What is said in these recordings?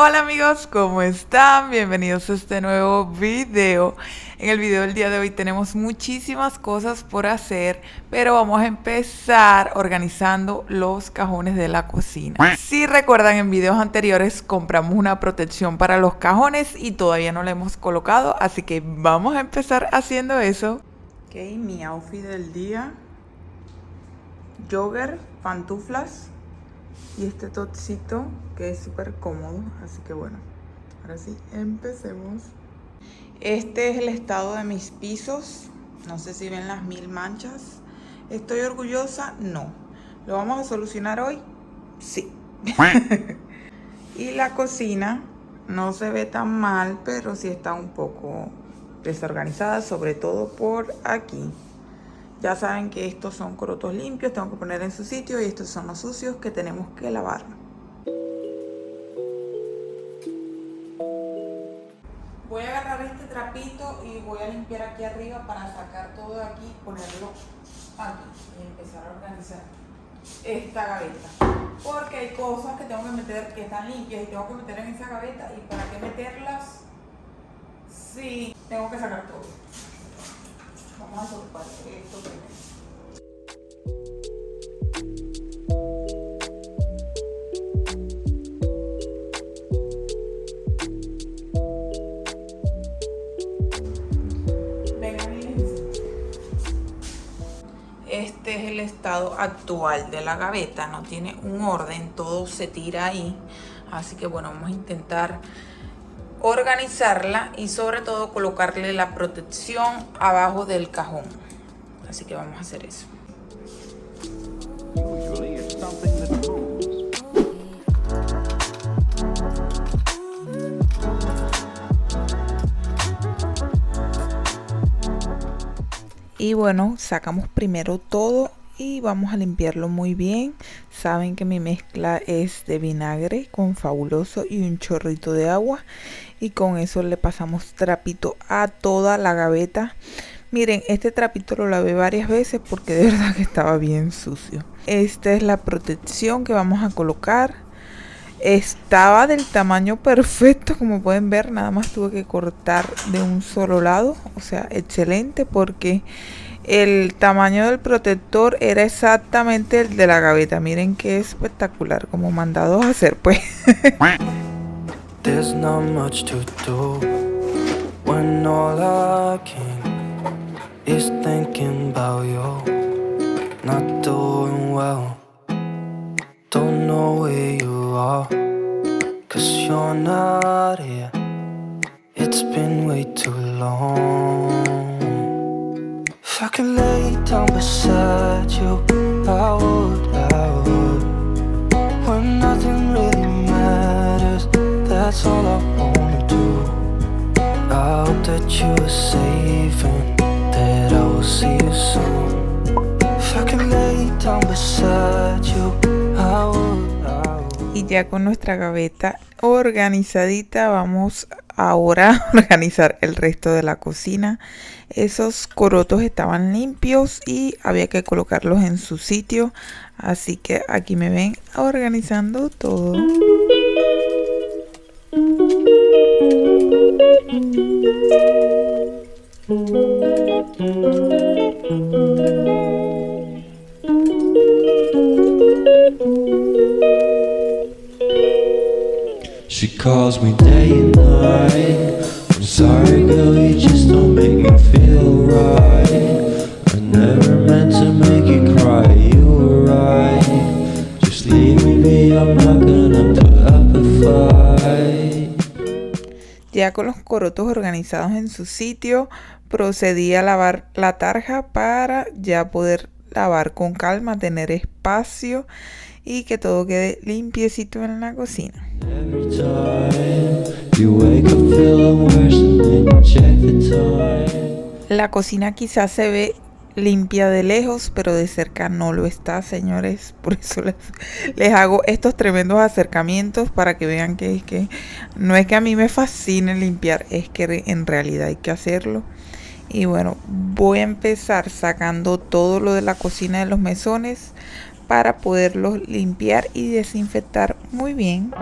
Hola amigos, ¿cómo están? Bienvenidos a este nuevo video. En el video del día de hoy tenemos muchísimas cosas por hacer, pero vamos a empezar organizando los cajones de la cocina. Si recuerdan, en videos anteriores compramos una protección para los cajones y todavía no la hemos colocado, así que vamos a empezar haciendo eso. Ok, mi outfit del día: jogger, pantuflas y este topsito que es súper cómodo. Así que bueno, ahora sí, empecemos. Este es el estado de mis pisos. No sé si ven las 1000 manchas. ¿Estoy orgullosa? No. ¿Lo vamos a solucionar hoy? Sí. Y la cocina no se ve tan mal, pero sí está un poco desorganizada, sobre todo por aquí. Ya saben que estos son corotos limpios, tengo que poner en su sitio, y estos son los sucios que tenemos que lavar. Voy a agarrar este trapito y voy a limpiar aquí arriba para sacar todo de aquí, ponerlo aquí y empezar a organizar esta gaveta. Porque hay cosas que tengo que meter que están limpias y tengo que meter en esa gaveta, y para qué meterlas si tengo que sacar todo. Vamos a soltar esto primero. Este es el estado actual de la gaveta, no tiene un orden, todo se tira ahí. Así que bueno, vamos a intentar organizarla y sobre todo colocarle la protección abajo del cajón. Así que vamos a hacer eso. Y bueno, sacamos primero todo y vamos a limpiarlo muy bien. Saben que mi mezcla es de vinagre con Fabuloso y un chorrito de agua, y con eso le pasamos trapito a toda la gaveta. Miren, este trapito lo lavé varias veces porque de verdad que estaba bien sucio. Esta es la protección que vamos a colocar. Estaba del tamaño perfecto, como pueden ver, nada más tuve que cortar de un solo lado. O sea, excelente, porque el tamaño del protector era exactamente el de la gaveta. Miren qué espectacular, como mandados a hacer, pues. There's not much to do when all I can is thinking about you. Not doing well, don't know where you are, 'cause you're not here. It's been way too long. If I could lay down beside you, I would. When nothing really matters, that's all I wanna do. I hope that you are safe and that I will see you soon. If I could lay down beside you, I would. Y ya con nuestra gaveta organizadita, vamos ahora a organizar el resto de la cocina. Esos corotos estaban limpios y había que colocarlos en su sitio, así que aquí me ven organizando todo. She calls me day and night. I'm sorry girl, you just don't make me feel right. I never meant to make you cry, you were right. Just leave me be, I'm not gonna put up a fight. Ya con los corotos organizados en su sitio, procedí a lavar la tarja para ya poder lavar con calma, tener espacio y que todo quede limpiecito en la cocina. Every time you wake up feeling worse and then you check the time. La cocina quizás se ve limpia de lejos, pero de cerca no lo está, señores. Por eso les hago estos tremendos acercamientos para que vean que no es que a mí me fascine limpiar, es que en realidad hay que hacerlo. Y bueno, voy a empezar sacando todo lo de la cocina de los mesones para poderlos limpiar y desinfectar muy bien.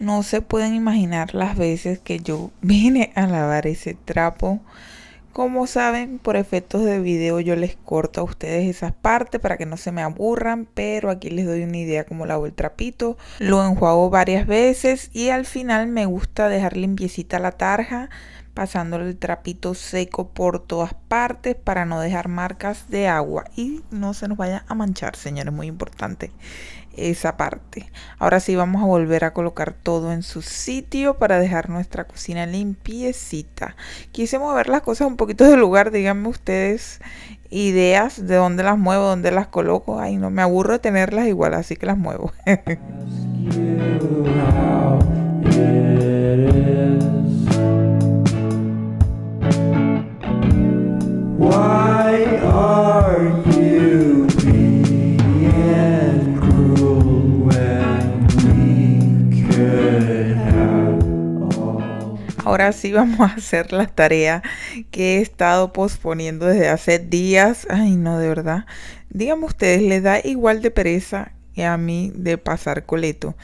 No se pueden imaginar las veces que yo vine a lavar ese trapo. Como saben, por efectos de video yo les corto a ustedes esas partes para que no se me aburran, pero aquí les doy una idea cómo lavo el trapito. Lo enjuago varias veces y al final me gusta dejar limpiecita la tarja, pasándole el trapito seco por todas partes para no dejar marcas de agua y no se nos vaya a manchar, señores, muy importante esa parte. Ahora sí vamos a volver a colocar todo en su sitio para dejar nuestra cocina limpiecita. Quise mover las cosas un poquito de lugar, díganme ustedes ideas de dónde las muevo, dónde las coloco. Ay, no, me aburro de tenerlas igual, así que las muevo. Why are you being cruel when we could have all? Ahora sí vamos a hacer la tarea que he estado posponiendo desde hace días. Ay, no, de verdad. Díganme ustedes, ¿les da igual de pereza que a mí de pasar coleto?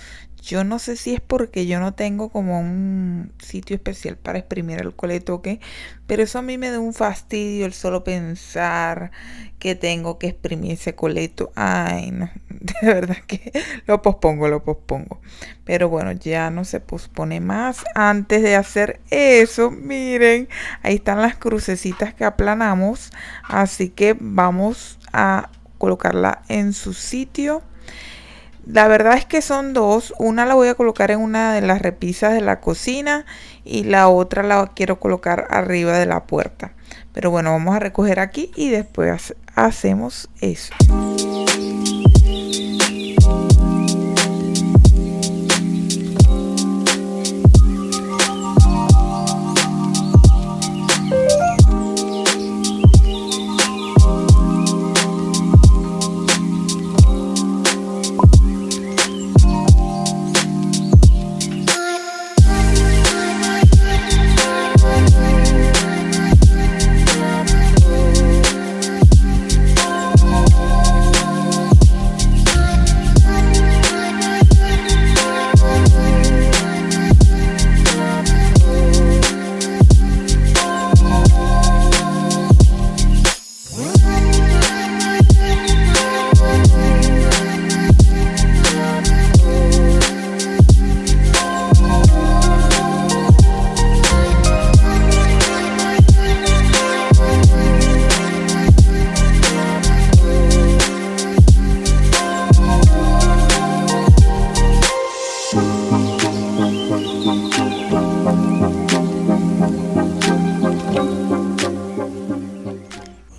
Yo no sé si es porque yo no tengo como un sitio especial para exprimir el coleto o qué, pero eso a mí me da un fastidio el solo pensar que tengo que exprimir ese coleto. Ay, no, de verdad que lo pospongo. Pero bueno, ya no se pospone más. Antes de hacer eso, miren, ahí están las crucecitas que aplanamos, así que vamos a colocarla en su sitio. La verdad es que son dos. Una la voy a colocar en una de las repisas de la cocina y la otra la quiero colocar arriba de la puerta. Pero bueno, vamos a recoger aquí y después hacemos eso.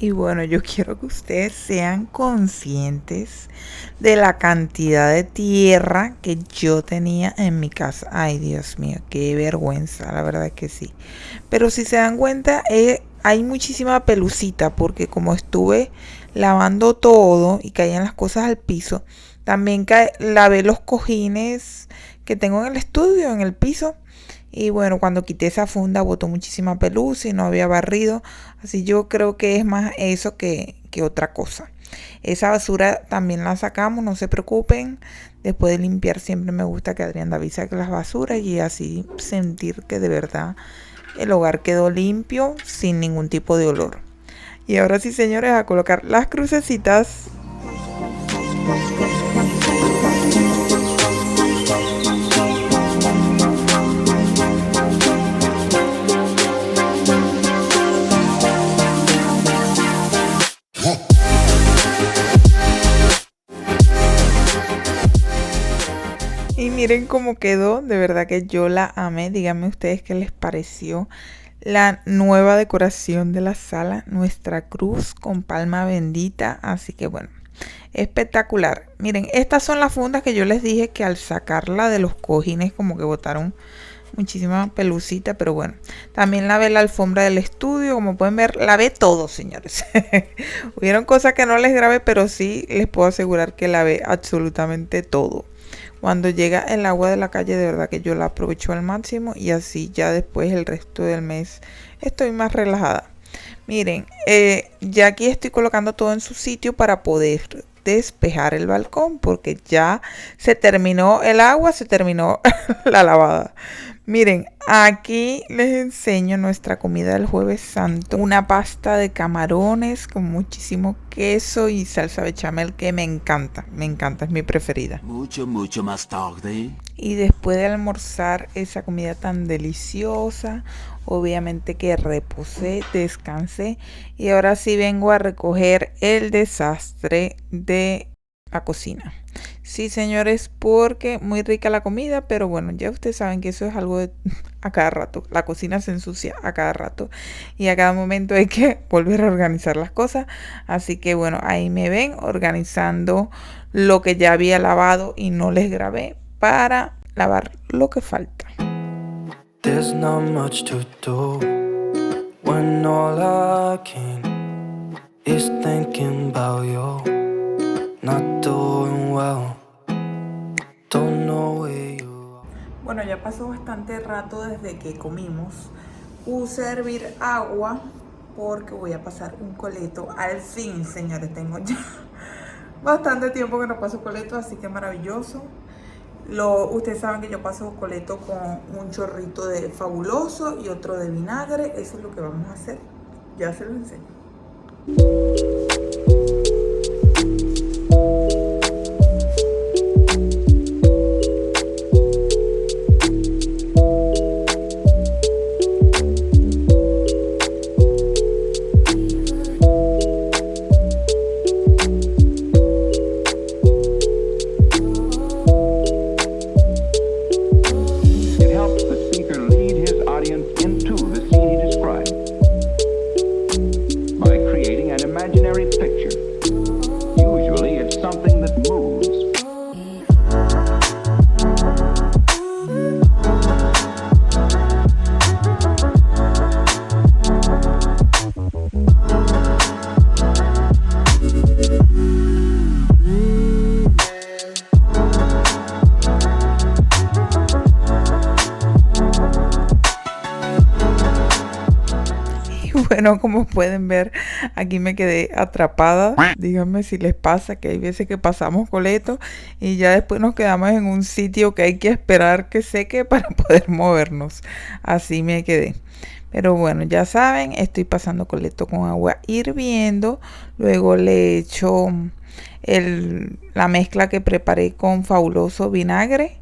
Y bueno, yo quiero que ustedes sean conscientes de la cantidad de tierra que yo tenía en mi casa. Ay, Dios mío, qué vergüenza, la verdad es que sí. Pero si se dan cuenta, hay muchísima pelucita porque como estuve lavando todo y caían las cosas al piso, también lavé los cojines que tengo en el estudio, en el piso. Y bueno, cuando quité esa funda botó muchísima pelusa y no había barrido. Así yo creo que es más eso que otra cosa. Esa basura también la sacamos, no se preocupen. Después de limpiar siempre me gusta que Adrián David saque las basuras y así sentir que de verdad el hogar quedó limpio sin ningún tipo de olor. Y ahora sí, señores, a colocar las crucecitas. Y miren cómo quedó, de verdad que yo la amé. Díganme ustedes qué les pareció la nueva decoración de la sala, nuestra cruz con palma bendita. Así que bueno, espectacular. Miren, estas son las fundas que yo les dije que al sacarla de los cojines como que botaron muchísima pelucita, pero bueno, también lavé la alfombra del estudio, como pueden ver, lavé todo, señores. Hubieron cosas que no les grabé, pero sí les puedo asegurar que lavé absolutamente todo. Cuando llega el agua de la calle, de verdad que yo la aprovecho al máximo y así ya después el resto del mes estoy más relajada. Miren, ya aquí estoy colocando todo en su sitio para poder despejar el balcón porque ya se terminó el agua, se terminó la lavada. Miren, aquí les enseño nuestra comida del Jueves Santo. Una pasta de camarones con muchísimo queso y salsa bechamel que me encanta, es mi preferida. Mucho más tarde. Y después de almorzar esa comida tan deliciosa, obviamente que reposé, descansé y ahora sí vengo a recoger el desastre de la cocina. Sí, señores, porque muy rica la comida, pero bueno, ya ustedes saben que eso es algo de a cada rato. La cocina se ensucia a cada rato y a cada momento hay que volver a organizar las cosas. Así que bueno, ahí me ven organizando lo que ya había lavado y no les grabé para lavar lo que falta. There's not much to do when all I can is thinking about you. Not doing well, don't know where you are. Bueno, ya pasó bastante rato desde que comimos. Puse a hervir agua porque voy a pasar un coleto. Al fin, señores, tengo ya bastante tiempo que no paso coleto, así que maravilloso. Ustedes saben que yo paso coleto con un chorrito de Fabuloso y otro de vinagre. Eso es lo que vamos a hacer. Ya se lo enseño. Bueno, como pueden ver, aquí me quedé atrapada. Díganme si les pasa que hay veces que pasamos coleto y ya después nos quedamos en un sitio que hay que esperar que seque para poder movernos. Así me quedé. Pero bueno, ya saben, estoy pasando coleto con agua hirviendo. Luego le echo la mezcla que preparé con Fabuloso vinagre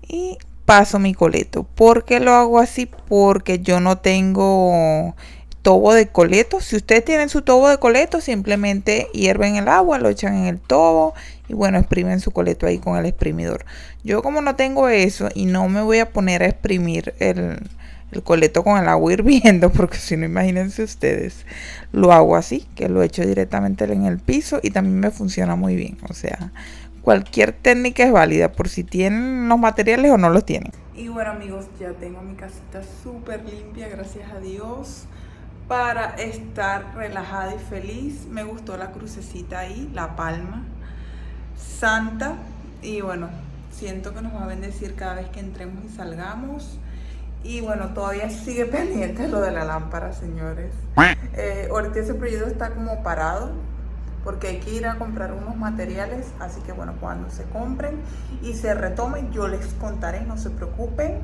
y paso mi coleto. ¿Por qué lo hago así? Porque yo no tengo tobo de coleto. Si ustedes tienen su tobo de coleto, simplemente hierven el agua, lo echan en el tobo y bueno, exprimen su coleto ahí con el exprimidor. Yo como no tengo eso y no me voy a poner a exprimir el coleto con el agua hirviendo, porque si no, imagínense ustedes, lo hago así, que lo echo directamente en el piso y también me funciona muy bien. O sea, cualquier técnica es válida por si tienen los materiales o no los tienen. Y bueno, amigos, ya tengo mi casita súper limpia, gracias a Dios, para estar relajada y feliz. Me gustó la crucecita ahí, la palma santa, y bueno, siento que nos va a bendecir cada vez que entremos y salgamos. Y bueno, todavía sigue pendiente lo de la lámpara, señores. Ahorita ese proyecto está como parado porque hay que ir a comprar unos materiales, así que bueno, cuando se compren y se retomen yo les contaré, no se preocupen.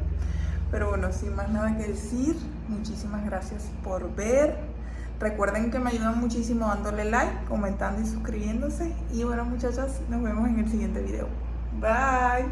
Pero bueno, sin más nada que decir, muchísimas gracias por ver. Recuerden que me ayudan muchísimo dándole like, comentando y suscribiéndose. Y bueno, muchachas, nos vemos en el siguiente video. Bye.